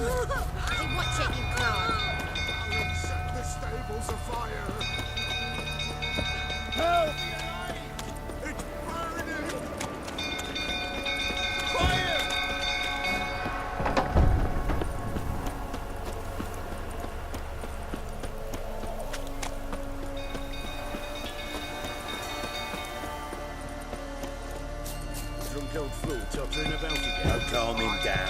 Watch it, you can't. Set the stables afire! Help! It's burning! Fire! Drunk old fool tottering about again. Oh, calm him down.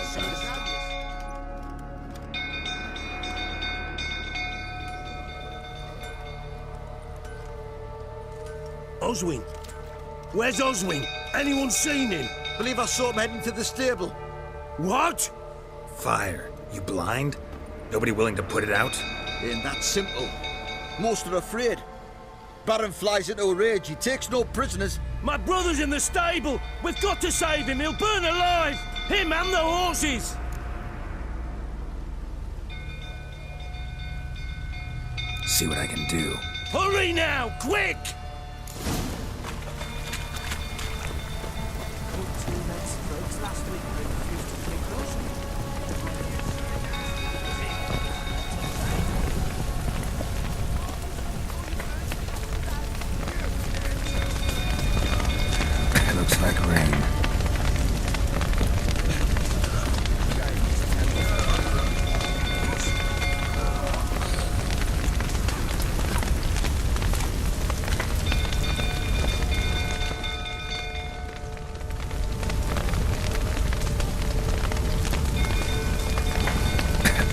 Oswin? Where's Oswin? Anyone seen him? Believe I saw him heading to the stable. What? Fire. You blind? Nobody willing to put it out? Ain't that simple. Most are afraid. Baron flies into a rage. He takes no prisoners. My brother's in the stable! We've got to save him! He'll burn alive! Him and the horses! See what I can do. Hurry now! Quick! Looks like rain.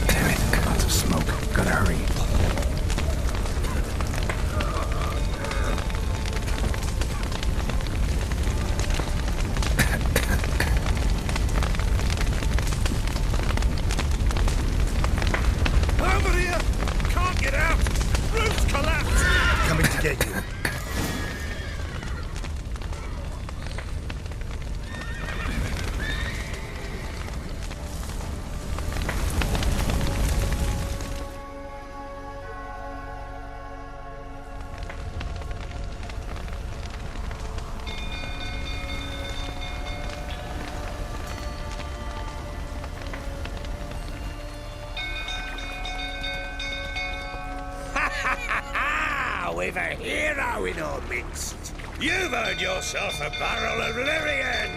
Damn it, lots of smoke. Gotta hurry. Over here! Can't get out! Roof's collapsed! Coming to get you. We've a hero in our midst. You've earned yourself a barrel of Lyrian.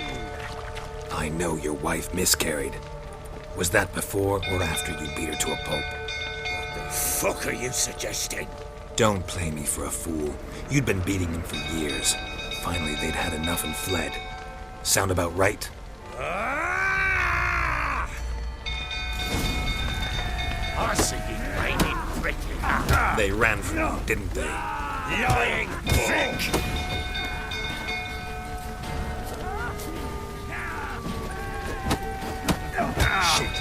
I know your wife miscarried. Was that before or after you beat her to a pulp? What the fuck are you suggesting? Don't play me for a fool. You'd been beating them for years. Finally, they'd had enough and fled. Sound about right? Ah! I see you raining pretty. They ran from you, didn't they? Lying prick! Shit.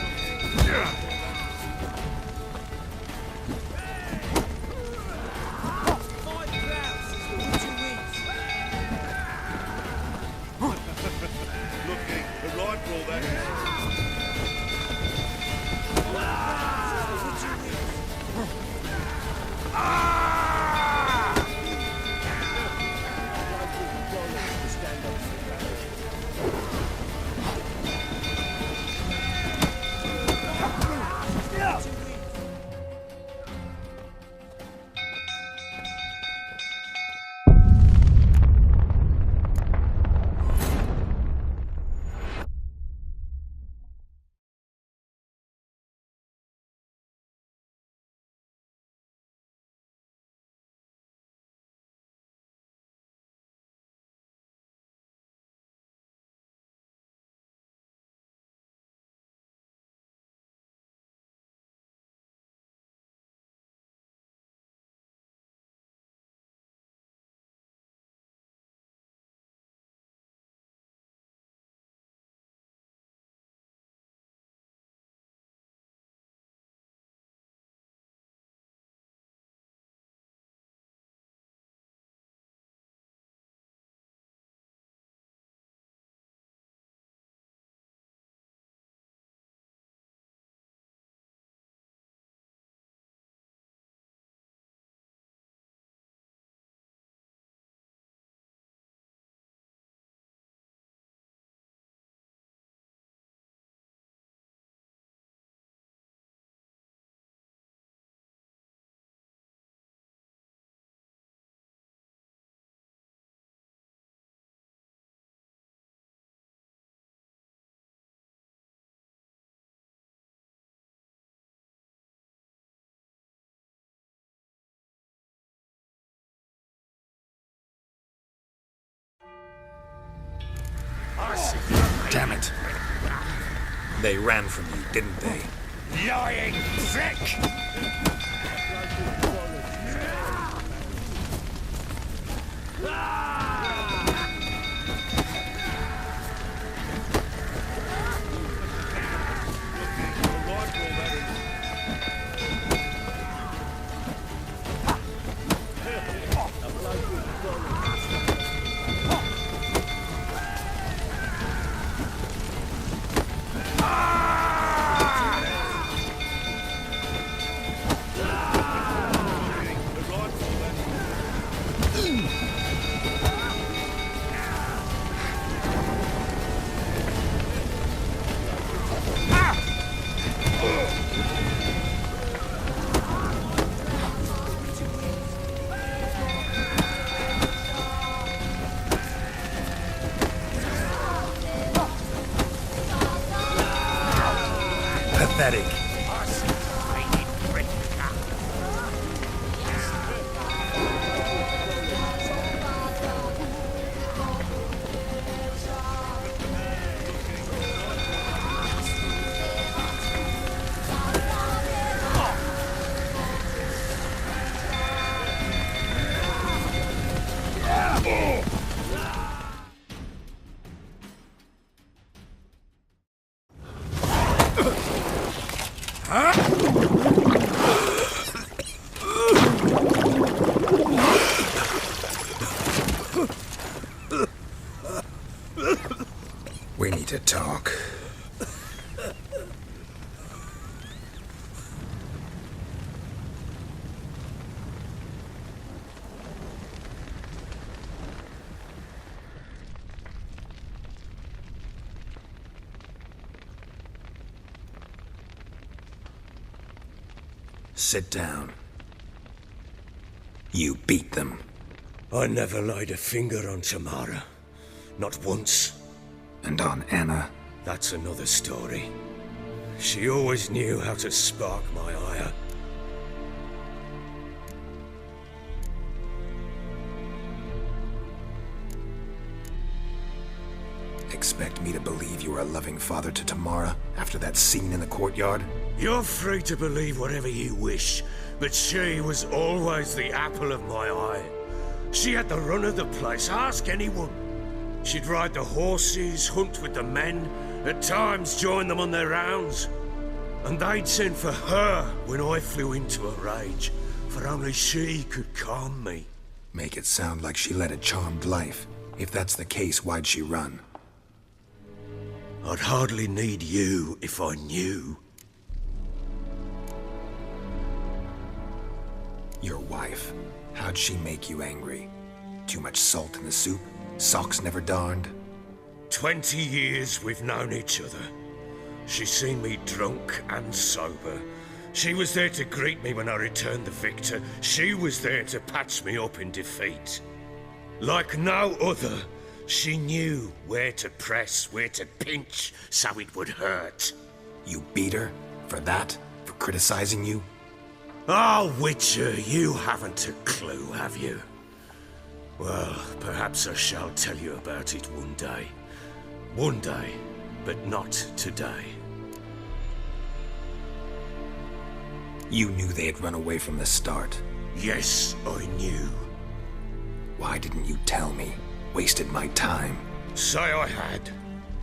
Looking, the rifle that is. Damn it. They ran from you, didn't they? Lying prick! Pathetic. We need to talk. Sit down. You beat them. I never laid a finger on Tamara. Not once. And on Anna? That's another story. She always knew how to spark my ire. Expect me to believe you were a loving father to Tamara after that scene in the courtyard? You're free to believe whatever you wish, but she was always the apple of my eye. She had the run of the place, ask anyone. She'd ride the horses, hunt with the men, at times join them on their rounds. And they'd send for her when I flew into a rage, for only she could calm me. Make it sound like she led a charmed life. If that's the case, why'd she run? I'd hardly need you if I knew. Your wife. How'd she make you angry? Too much salt in the soup? Socks never darned? 20 years we've known each other. She's seen me drunk and sober. She was there to greet me when I returned the victor. She was there to patch me up in defeat. Like no other, she knew where to press, where to pinch, so it would hurt. You beat her? For that? For criticizing you? Oh, Witcher, you haven't a clue, have you? Well, perhaps I shall tell you about it one day. One day, but not today. You knew they had run away from the start. Yes, I knew. Why didn't you tell me? Wasted my time. Say I had.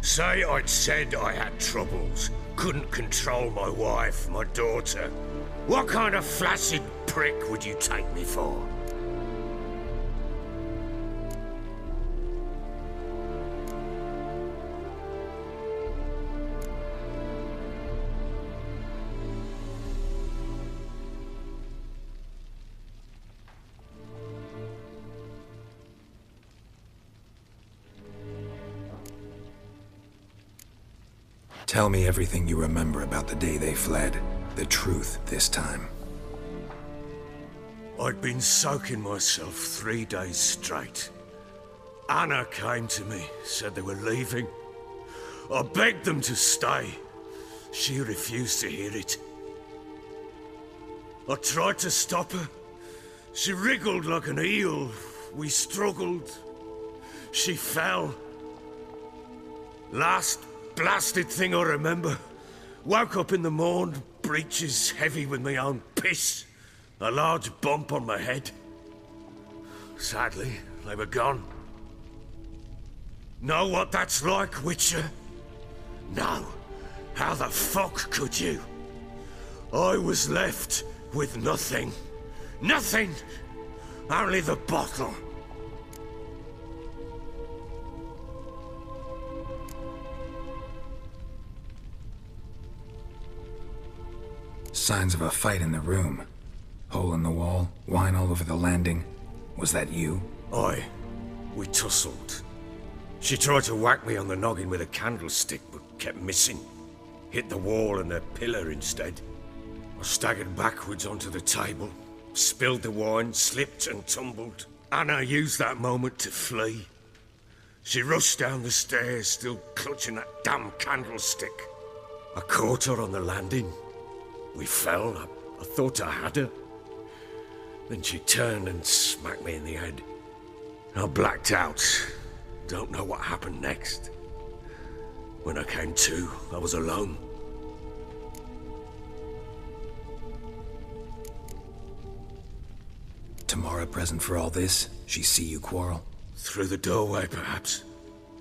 Say I'd said I had troubles. Couldn't control my wife, my daughter. What kind of flaccid prick would you take me for? Tell me everything you remember about the day they fled. The truth this time. I'd been soaking myself 3 days straight. Anna came to me, said they were leaving. I begged them to stay. She refused to hear it. I tried to stop her. She wriggled like an eel. We struggled. She fell. Last blasted thing I remember. Woke up in the morn, breeches heavy with my own piss. A large bump on my head. Sadly, they were gone. Know what that's like, Witcher? No. How the fuck could you? I was left with nothing. Nothing! Only the bottle. Signs of a fight in the room. Hole in the wall, wine all over the landing. Was that you? Aye. We tussled. She tried to whack me on the noggin with a candlestick, but kept missing. Hit the wall and a pillar instead. I staggered backwards onto the table, spilled the wine, slipped and tumbled. Anna used that moment to flee. She rushed down the stairs, still clutching that damn candlestick. I caught her on the landing. We fell. I thought I had her. Then she turned and smacked me in the head. I blacked out. Don't know what happened next. When I came to, I was alone. Tamara present for all this? She see you quarrel? Through the doorway, perhaps.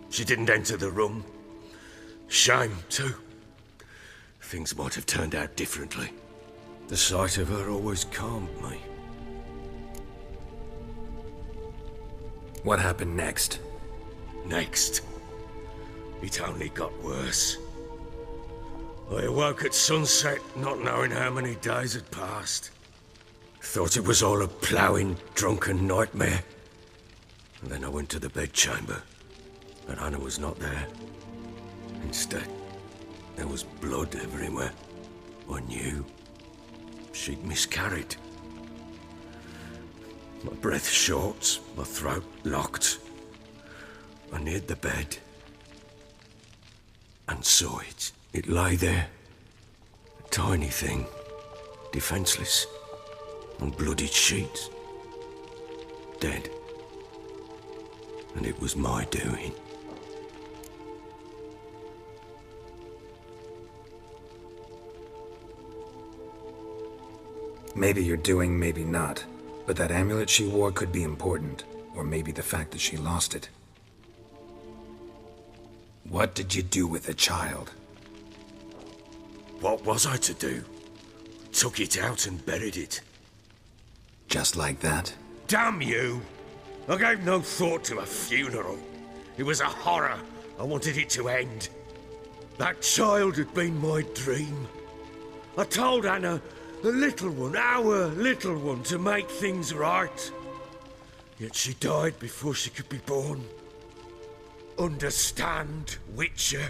She didn't enter the room. Shame, too. Things might have turned out differently. The sight of her always calmed me. What happened next? Next, it only got worse. I awoke at sunset, not knowing how many days had passed. Thought it was all a ploughing, drunken nightmare. And then I went to the bedchamber, but Anna was not there. Instead, there was blood everywhere. I knew she'd miscarried. My breath short, my throat locked. I neared the bed and saw it. It lay there, a tiny thing, defenseless, on bloodied sheets, dead. And it was my doing. Maybe you're doing, maybe not. But that amulet she wore could be important. Or maybe the fact that she lost it. What did you do with the child? What was I to do? Took it out and buried it. Just like that? Damn you! I gave no thought to a funeral. It was a horror. I wanted it to end. That child had been my dream. I told Anna, the little one, our little one, to make things right. Yet she died before she could be born. Understand, Witcher?